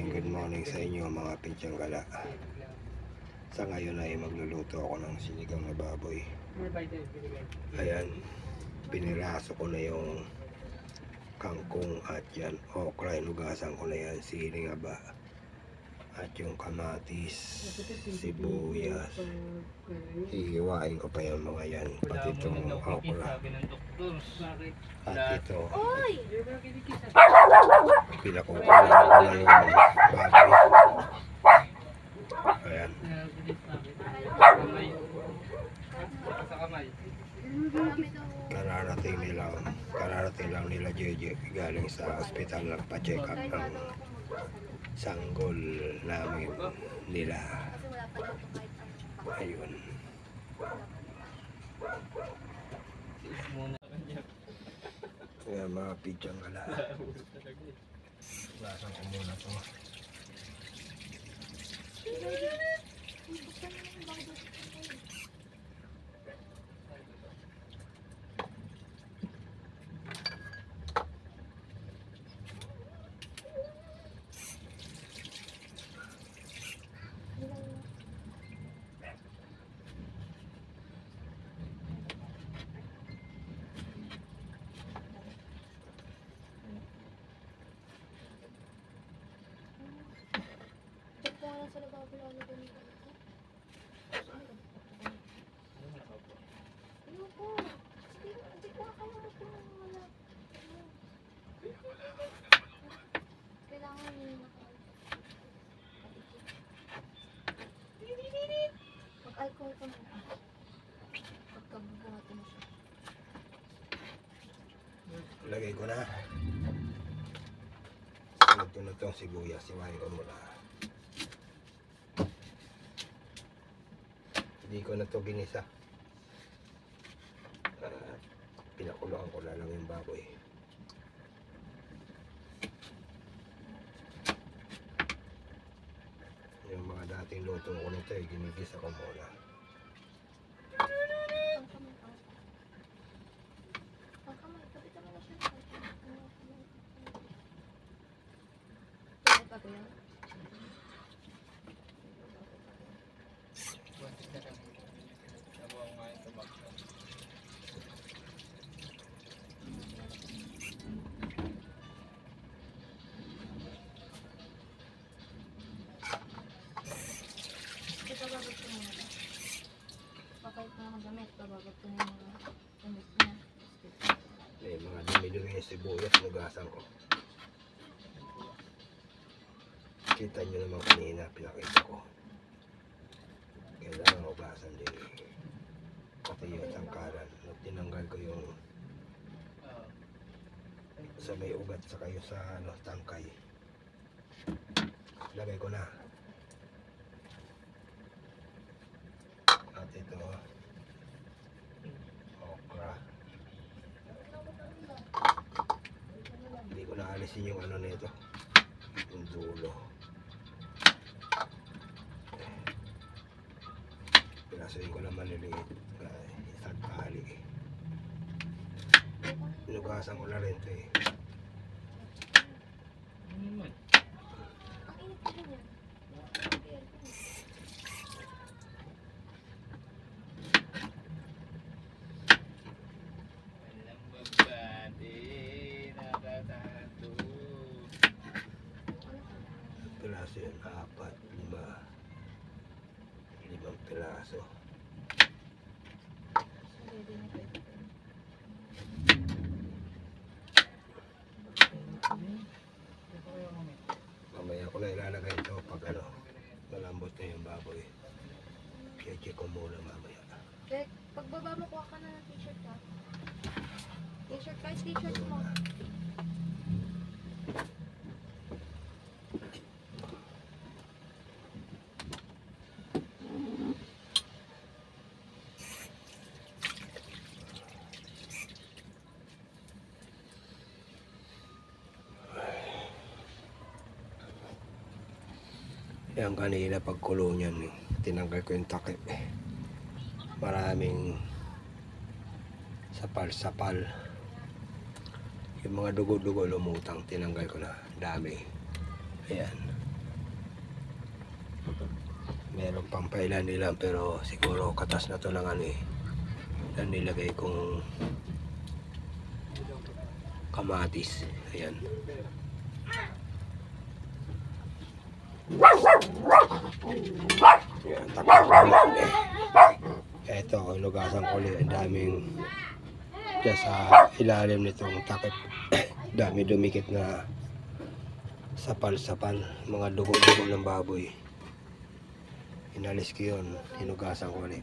good morning sa inyo mga pinsyang gala. Sa ngayon ay magluluto ako ng sinigang na baboy. Ayan, piniraso ko na yung kangkong at yan, okra, inugasan ko na yan, siling aba at yung kamatis, sibuyas. Hihiwain ko pa yung mga yan, pati itong okra. At ito, pinakukulang ko na yung baboy. Ayan. Kararating lang nila JJ galing sa ospital, nagpa-check up ang sanggol namin nila. Ayun. Ayan mga pidyang gala. Lasan ko muna to. Alcohol pa mo. Pagkabubuhatin mo siya. Lagay ko na. Sunod ko na itong sibuyas. Siwain ko muna. Hindi ko na ito ginisa. Pinakuloan ko na lang yung baboy. Yung mga dating luto ko nito ginigisa ko muna. May mga dumi-dumi yung sibuyas, nugasan ko. Kita nyo naman kanina, pinakita ko. Kailangan hugasan din. Pati yung tangkalan. Tinanggal ko yung sa may ugat sa kayo sa tangkay. Lagay ko na. At ito, okra. Hindi ko naalisin yung ano nito, yung dulo. Pinasoyin ko lang maliliit, isang tali. Inugasan ko na rin ito eh. Piraso yun, 4, 5 piraso. Mamaya ko na ilalagay ito pag malambot na yung baboy. Check ko muna mamaya. Check, pagbaba mo kuha ka na ng t-shirt ka. T-shirt ka, t-shirt mo. Yan kanina pagkulo niyan, tinanggal ko yung takip maraming sapal-sapal. Yung mga dugo-dugo lumutang, tinanggal ko na. Dami. Ayan. Meron pang pailan-ilan pero siguro katas na to ng ano eh. Na nilagay kong kamatis. Ayan. Ayan, takot ko ulit. Ito, hinugasan ko ulit. Ang daming dyan sa ilalim nitong takip. Dami dumikit na sapal-sapal. Mga dugo-dugo ng baboy. Inalis ko yun. Hinugasan ko ulit.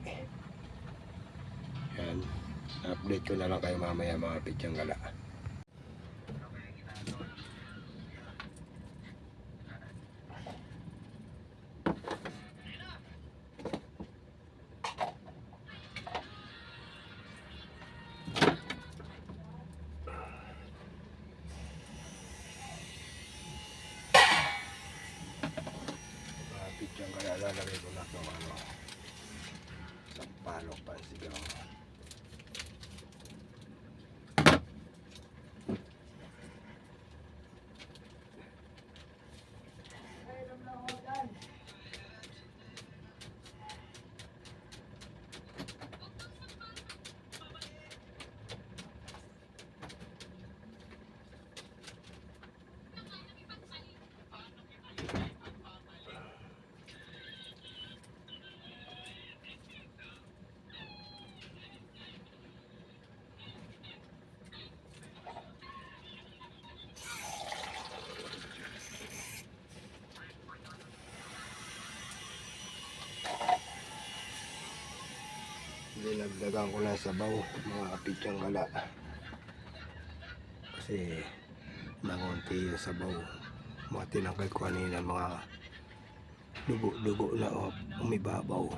Ayan. Update ko na lang kayo mamaya mga pityang gala. Mga pityang gala, lalagay ko na itong ano, sampalok pansigaw. Dinagdagan ko lang sabaw mga pityang gala kasi nangunti yung sabaw. Mga tinanggal ko kanina, mga dugo-dugo na umibabaw.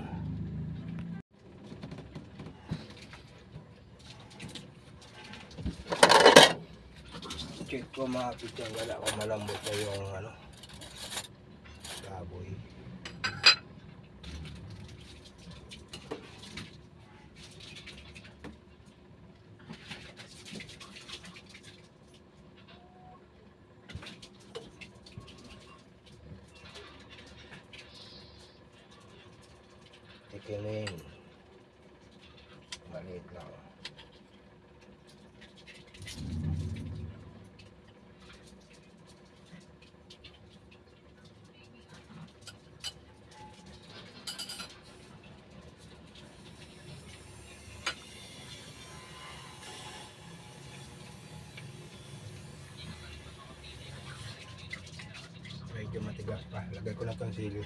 Check ko mga pityang gala kung malambot na yung ano, baboy. Tikinin. Maliit lang. Medyo matigas pa. Lagay ko na itong sili.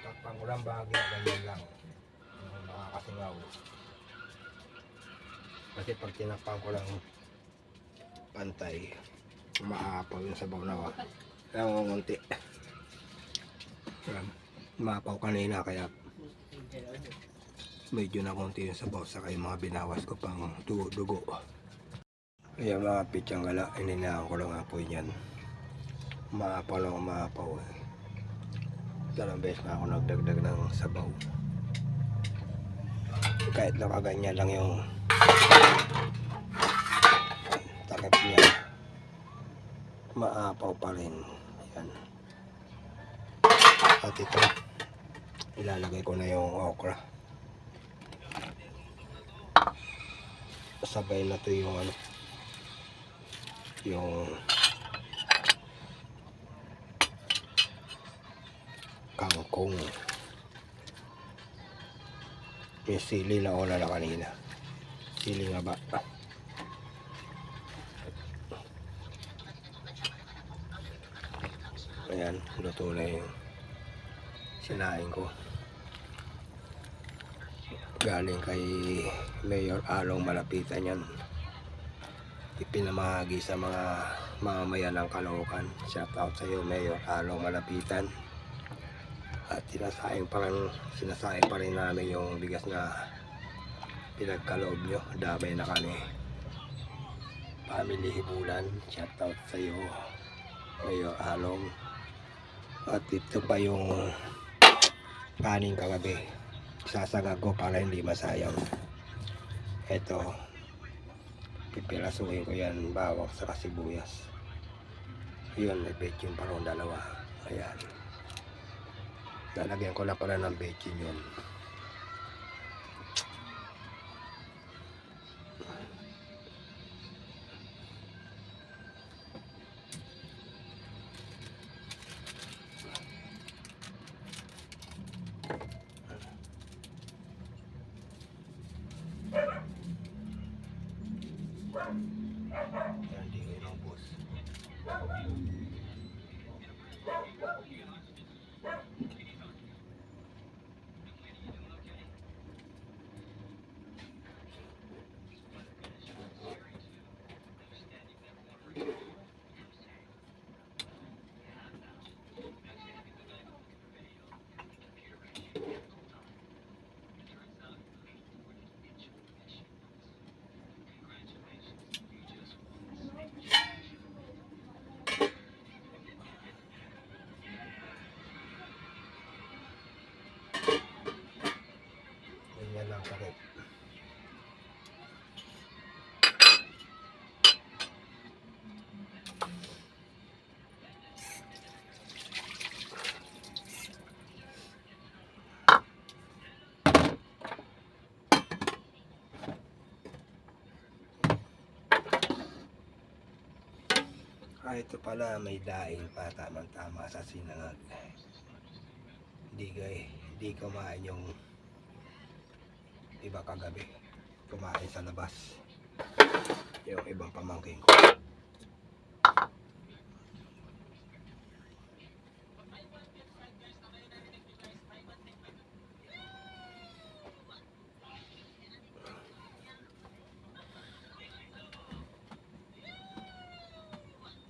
Takpan ko lang bahagi, ganyan lang. Yung nakakasingaw. Kasi pag tinakpan ko lang pantay, maapaw yung sabaw na ako. Kaya ngunti. Maapaw kanina kaya medyo na konti yung sabaw, saka yung mga binawas ko pang dugo-dugo. Kaya mga pityang gala, ininaan ko lang apoy niyan. Maapaw lang, maapaw eh. Dalawang beses na ako nagdagdag ng sabaw. Kahit nakaganyan lang yung takip niya, maapaw pa rin. Yan. At ito, ilalagay ko na yung okra. Sabay na to yung ano, yung kangkong. Yung sili na una na kanina. Sili nga ba? Ayan, luto na yung sinain ko. Galing kay Mayor Along Malapitan yan. Ipinamahagi sa mga mamamayan ng Caloocan. Shout out sa iyo, Mayor Along Malapitan. At sinasaing pa rin namin yung bigas na pinagkaloob nyo. Damay na kami. Family Hibulan. Shout out sa iyo, Mayor Along. At ito pa yung kaning kagabi. Sasagag ko para hindi masayang. Ito, pipirasuhin ko yan, bawang sa sibuyas. Yun, may betchin pa ron dalawa. Ayan. Lalagyan ko lang pala ng baking yun. Yan, di ko inubos. Ganyan lang sakit. Ito pala may daing pa, tamang-tama sa sinangag. Hindi kumain yung iba kagabi. Kumain sa labas. Yung ibang pamangkin ko.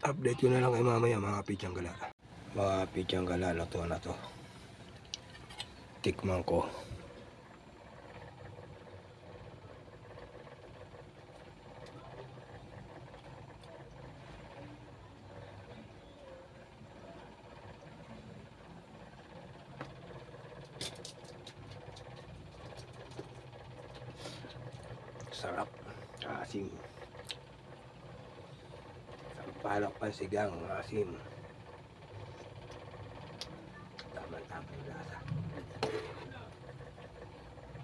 Update ko na lang kay mamaya mga pidyang gala. Mga pidyang gala, luto na to. Tikman ko. Sarap. Asim. Palok pa sigang, asim. Tama-tama yung lasa.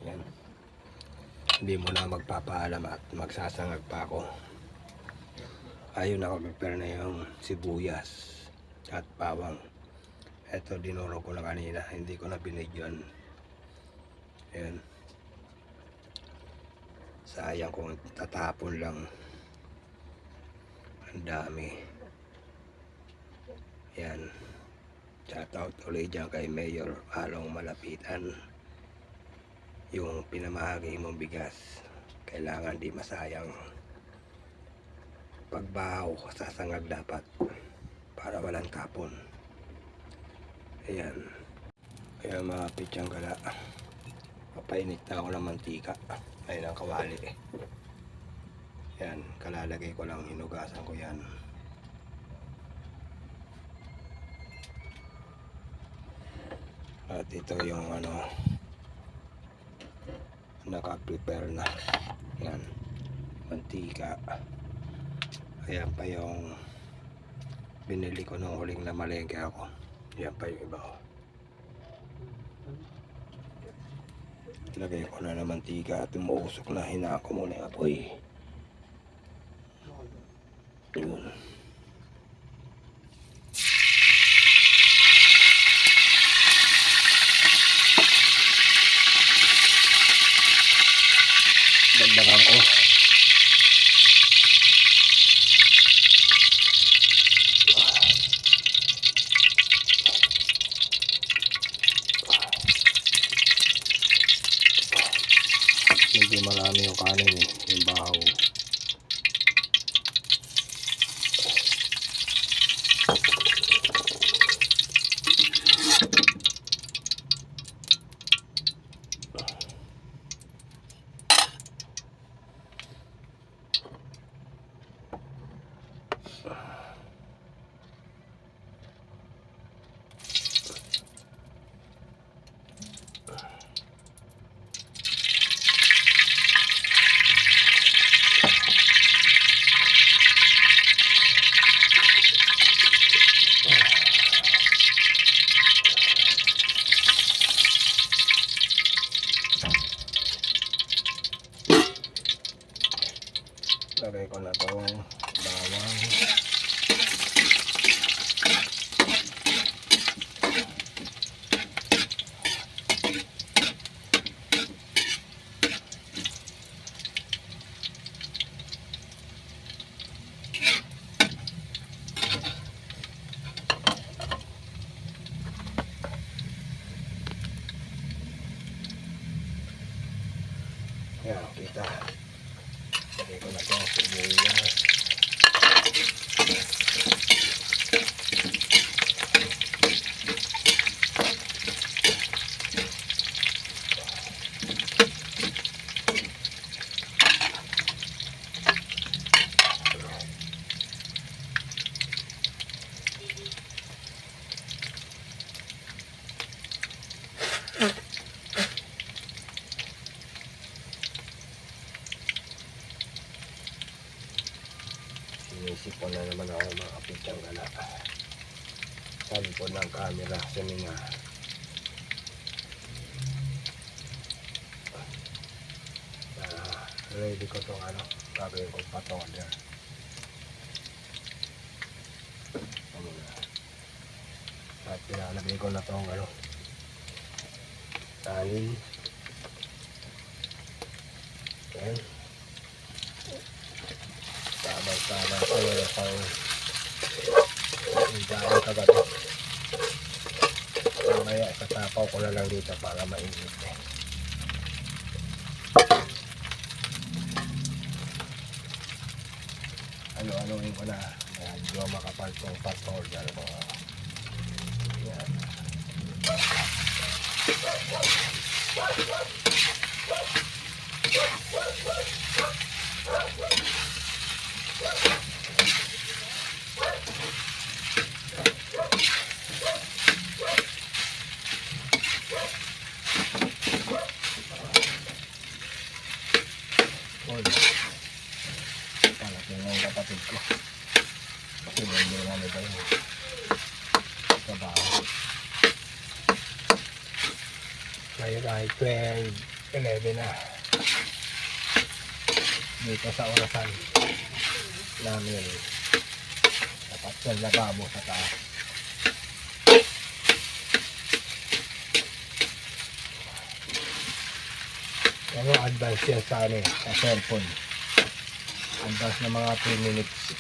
Yan. Hindi mo na magpapaalam at magsasangag pa ako. Ayun, nakaprepare na yung sibuyas at bawang. Ito, dinuro ko na kanina. Hindi ko na binidyon. Yan. Sayang kung tatapon lang. Ang dami. Yan. Shoutout ulit dyan kay Mayor Along Malapitan. Yung pinamahagi mong bigas, kailangan di masayang. Pagbahaw, sasangag dapat para walang tapon. Ayan. Kaya mga pidyang gala, papainit na ako ng mantika. Ayun ang kawali. Yan, kalalagay ko lang, hinugasan ko yan. At ito yung naka-prepare na. Yan, mantika. Ayan pa yung binili ko nung huling na malengke ako. Yan pa yung iba. Lagay ko na ng mantika at umuusok na, hinako muna yung apoy. Yun. Dagdagan ko. Medyo marami yung kanin eh, yung bahaw. Nagsipon na naman ako mga kapitsyang gala. Sa likod ng camera sa mga ready ko itong ano, gagawin kong patola. At pinalagay ko na itong ano, tanin. Ayan. Tama-tama ko na pang higaan kagabi. Kaya katapaw ko na lang dito para mainit eh. Ano-anoin ko na. Medyo makapal kong patola ko. Ayan. Palaki nga yung kapatid ko. Kasi hindi nga nito yung trabaho. Ngayon ay 12:11 na. Dito sa orasan namin. Dapat sa lababo sa taas. Ano advance yan sa amin, sa cellphone. Advance na mga 3 minutes.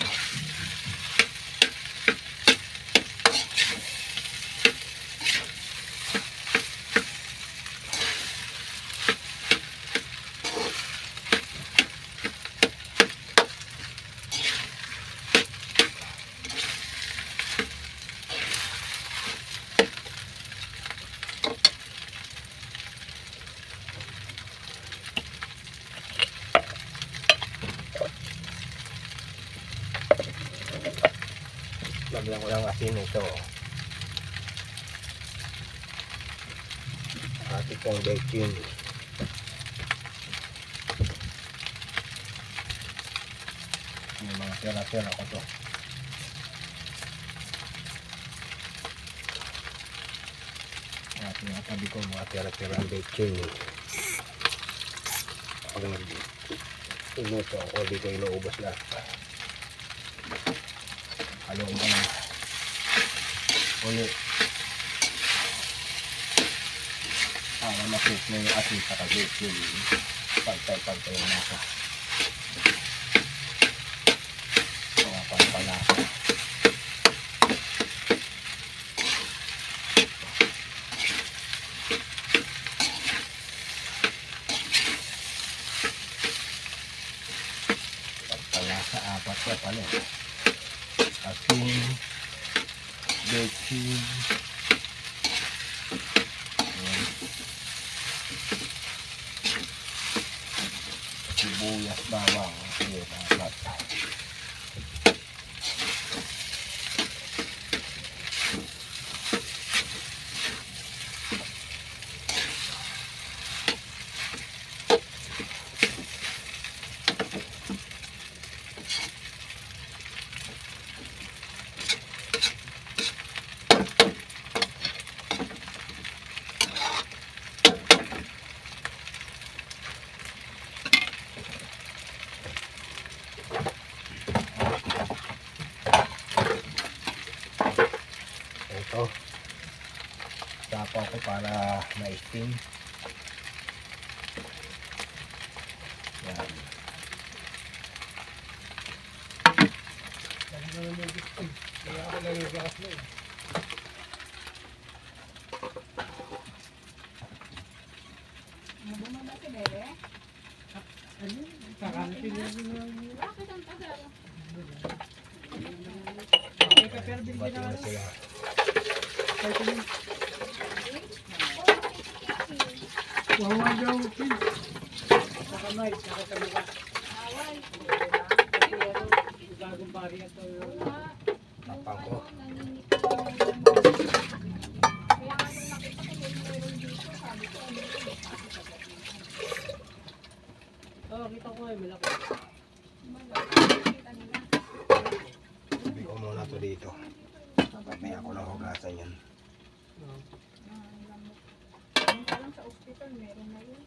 Lagyan ko lang asin ito. Ating pong bacon. Yung mga tira-tira ko to. Ating natabi ko mga tira-tira ang bacon. Pag nag-inuto ako, di ko inuubos lahat. Halong ka na uli para masip na yung asin sa kabit yung pagtay-pagtay na nasa mga pagpalasa. Pagpalasa apat ka pala asin, bacon, sibuyas, bawang, dapat. Ito, tapaw ko para ma-steam. Yan. Bati na sila. Wawa daw, Pin. Sa kamay, sa kamay. Bagong bariya to. Tapang ko. Oo, kita ko ay malaki. Tabi ko muna to dito. Mamaya ko na hugasan yan. Yung parang sa ospital, meron na yun.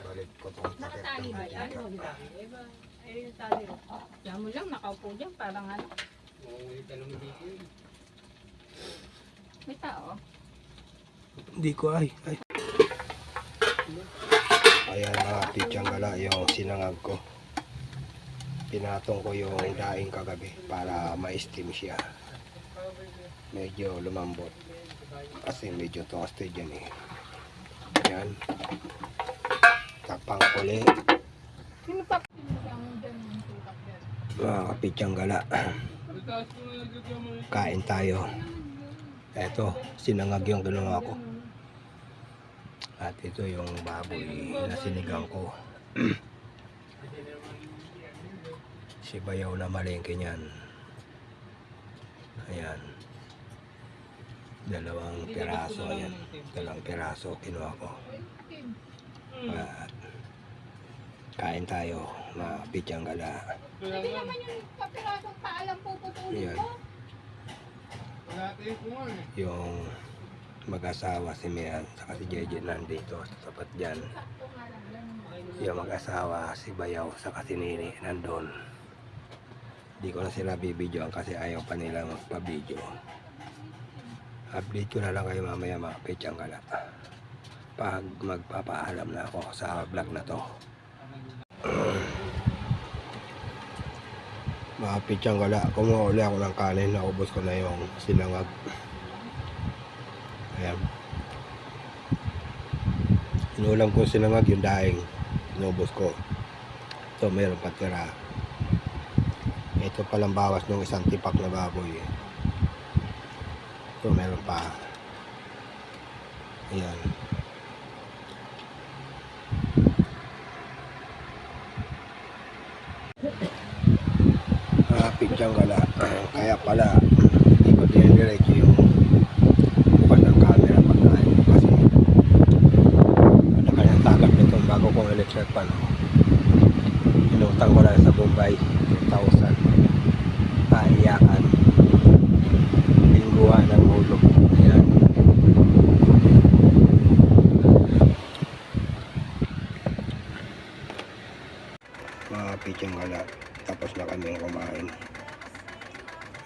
Balik ko tong sakit Nakatali ng ba yan? mantika. Ay, yung tali. Diyan mo lang, nakaupo dyan, parang ano. May tao. Hindi ko ay. Ayan mga pichang gala yung sinangag ko. Pinatong ko yung daing kagabi para ma-steam siya. Medyo lumambot. Kasi medyo toasted yan eh. Ayan. Tapang uli. Sino pa? Ang dyan yung tutak dyan. Mga pichang gala. Kain tayo. Eto, sinangag yung ginawa ko. At ito yung baboy na sinigang ko. Si bayaw na malengke niyan. Ayan. Dalawang piraso. Ayan. Dalawang piraso kinuha ko. At kain tayo. Mga pichang gala. Hindi naman yung kapirasong paalam puputulin Ayan. mo. Yung mag-asawa si Mian saka si Jeje nandito sa tapat dyan. Yung mag-asawa si Bayaw saka si Nini nandun. Di ko na sila bibidyoan kasi ayaw pa nila magpa-video. Update ko na lang kayo mamaya mga pichang gala pag magpapaalam na ako sa vlog na to. Mga pichang gala, kumuha uli ako ng kanin, naubos ko na yung sinangag. Ayan. Inulam ko sinangag yung daing, inubos ko. Ito mayroon pa tira. Ito palang bawas ng isang tipak na baboy. Ito mayroon pa. Ayan. Pichang gala. Kaya pala hindi ko dinidiretso yung bukas ng camera pagkain ko kasi kanyang tagat nito bago kong electric pan. Inutang ko lang sa Bombay 2,000. Paiyakan. Lingguhan ng ulo. Ayan. Mga pichang gala. Tapos na kami kumain.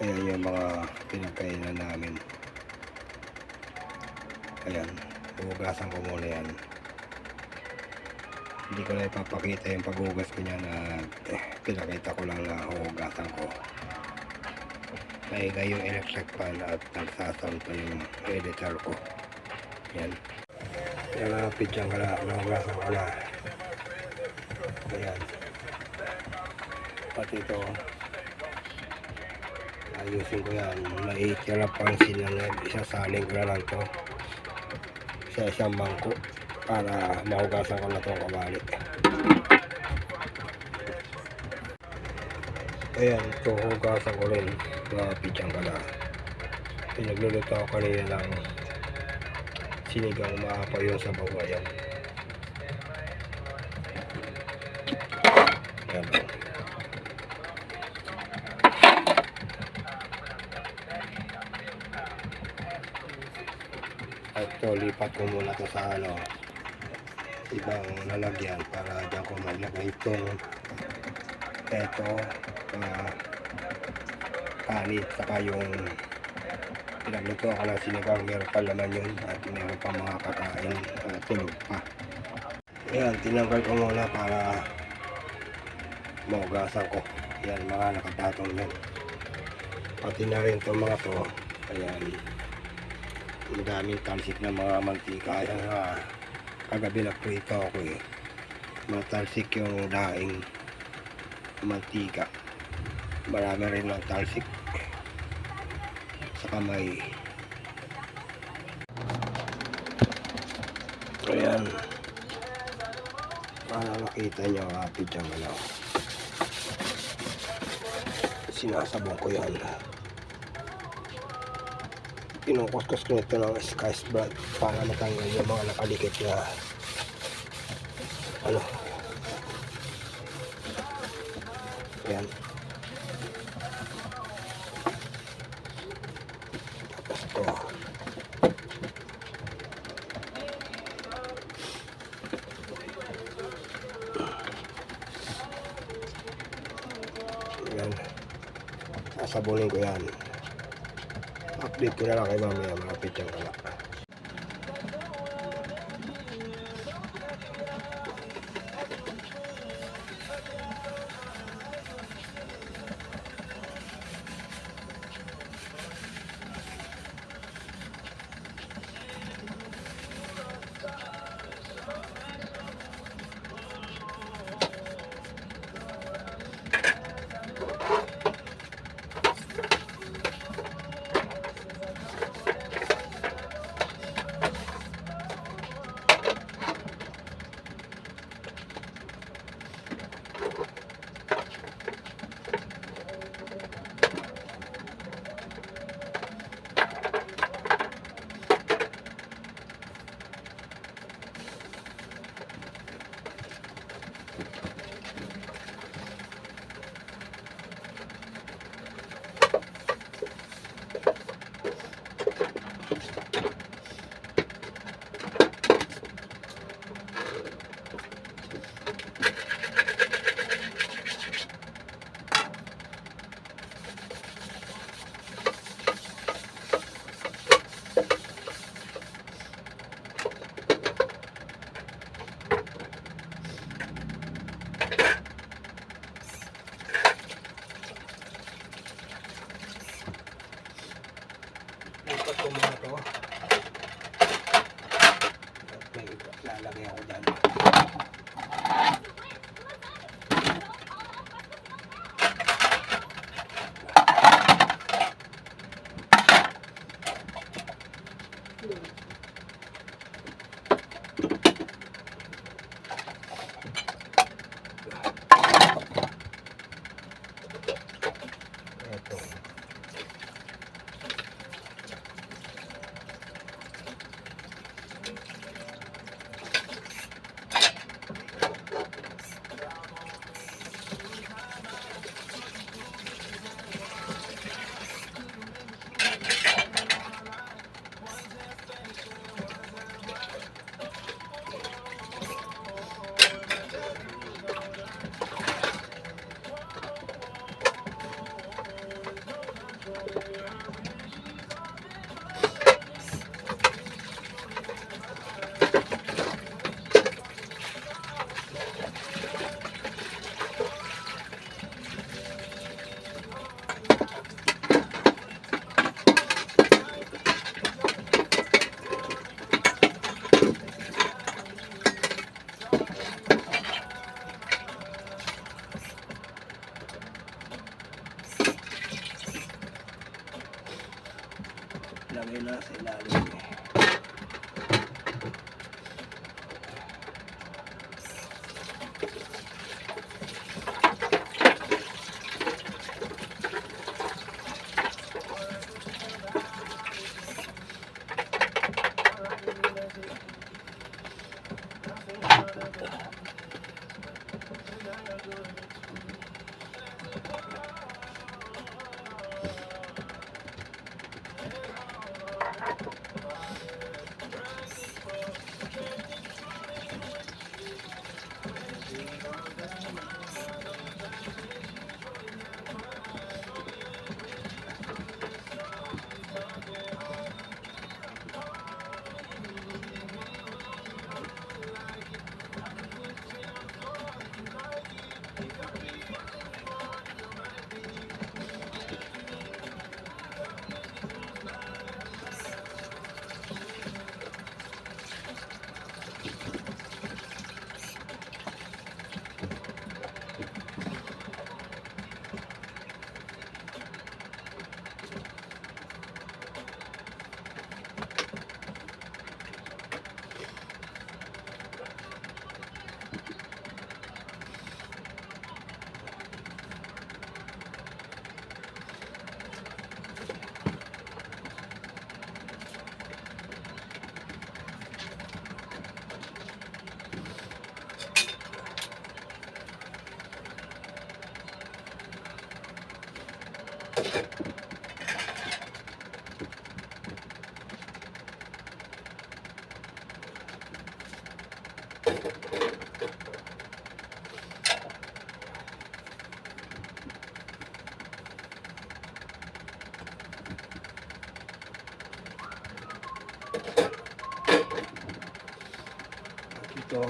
Ayan yung mga pinagkainan namin. Ayan, hugasan ko muna yan. Hindi ko na ipapakita yung paghugas ko niya na pinakita ko lang na hugasan ko. Mahiga yung electric fan at nagsasound pa yung editor ko. Ayan. Yan na pichang kala, nahugasan ko na. Ayan. Pati ito ayusin ko yan. Naitira pang sinangag, isasaling ko na lang to sa isang bangko para mahugasan ko na itong kabali. Ayan, ito hugasan ko rin mga pichang kala. Pinagluluto ako kanina ng sinigang maapaw yung sabaw. Ayan. Ayan. At ito, lipat ko muna to sa ibang lalagyan para dyan ko maglagay itong kanin saka yung pinagluto ako ng sinigang, meron pa laman yun at meron pa mga kakain tulog pa. Ayan, tinanggal ko muna para maugasan ko. Ayan, mga nakapatong yan. Pati na rin itong mga to. Ayan, madaming talsik ng mga mantika. Ayan nga, kagabi nagprito ako eh. Matalsik yung daing mantika. Marami rin ng talsik sa kamay. Ayan, para makita nyo kapit dyan galaw. Sinasabong ko yan. Pinukuskus ko nito ng Sky's Brand para matanggal yung mga nakalikit na Yan. Sasabunin ko yan. Update ko na lang kay mamaya mga pichang kala. Lipat ko muna ito. At may lalagay ako dyan. Ito. Lagay na sa ilalim.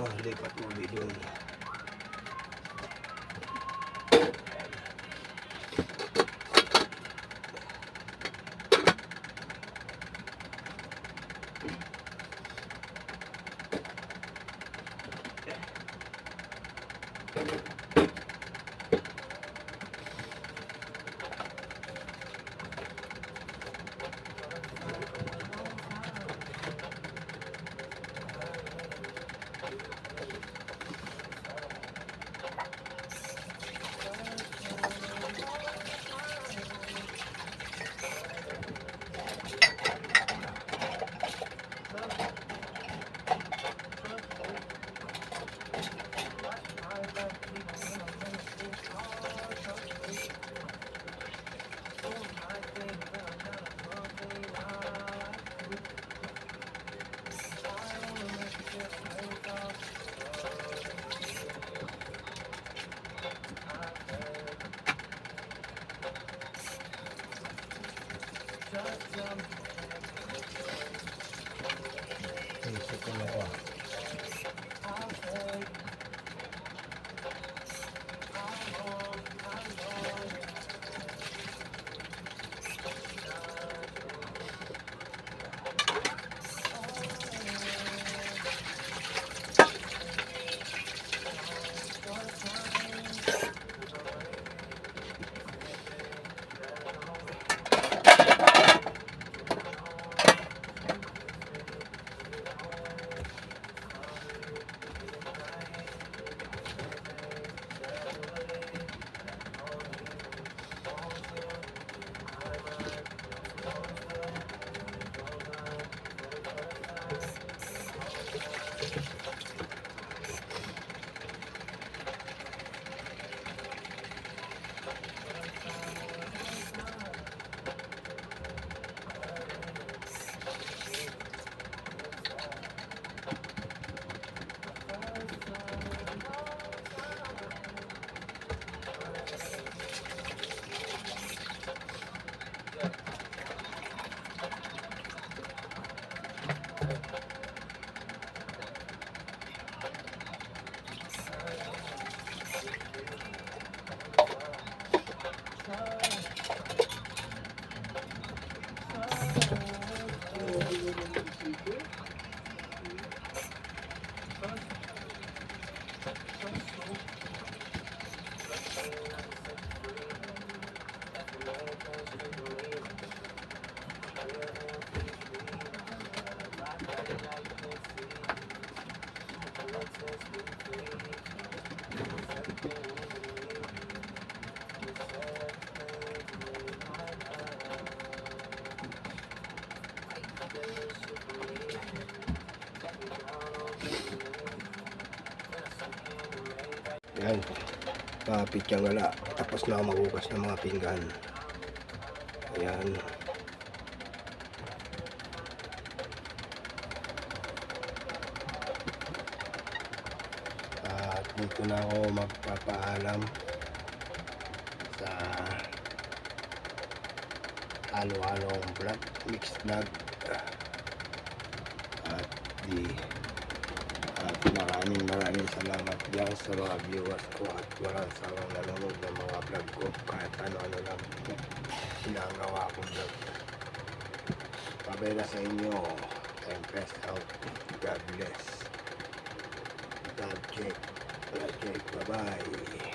lipat ulit dun. Isip ko na ako. Yan, kapit yung gala. Tapos na ako maghugas ng mga pinggan. Ayan. At dito na ako magpapaalam sa halo-halong vlog, mixed vlog. At maraming salamat dyan sa mga viewers ko at walang sawang nanonood ng mga vlog ko kahit ano-ano lang sinagawa kong vlog. Pabela sa inyo and best out. God bless. God check. Bye bye.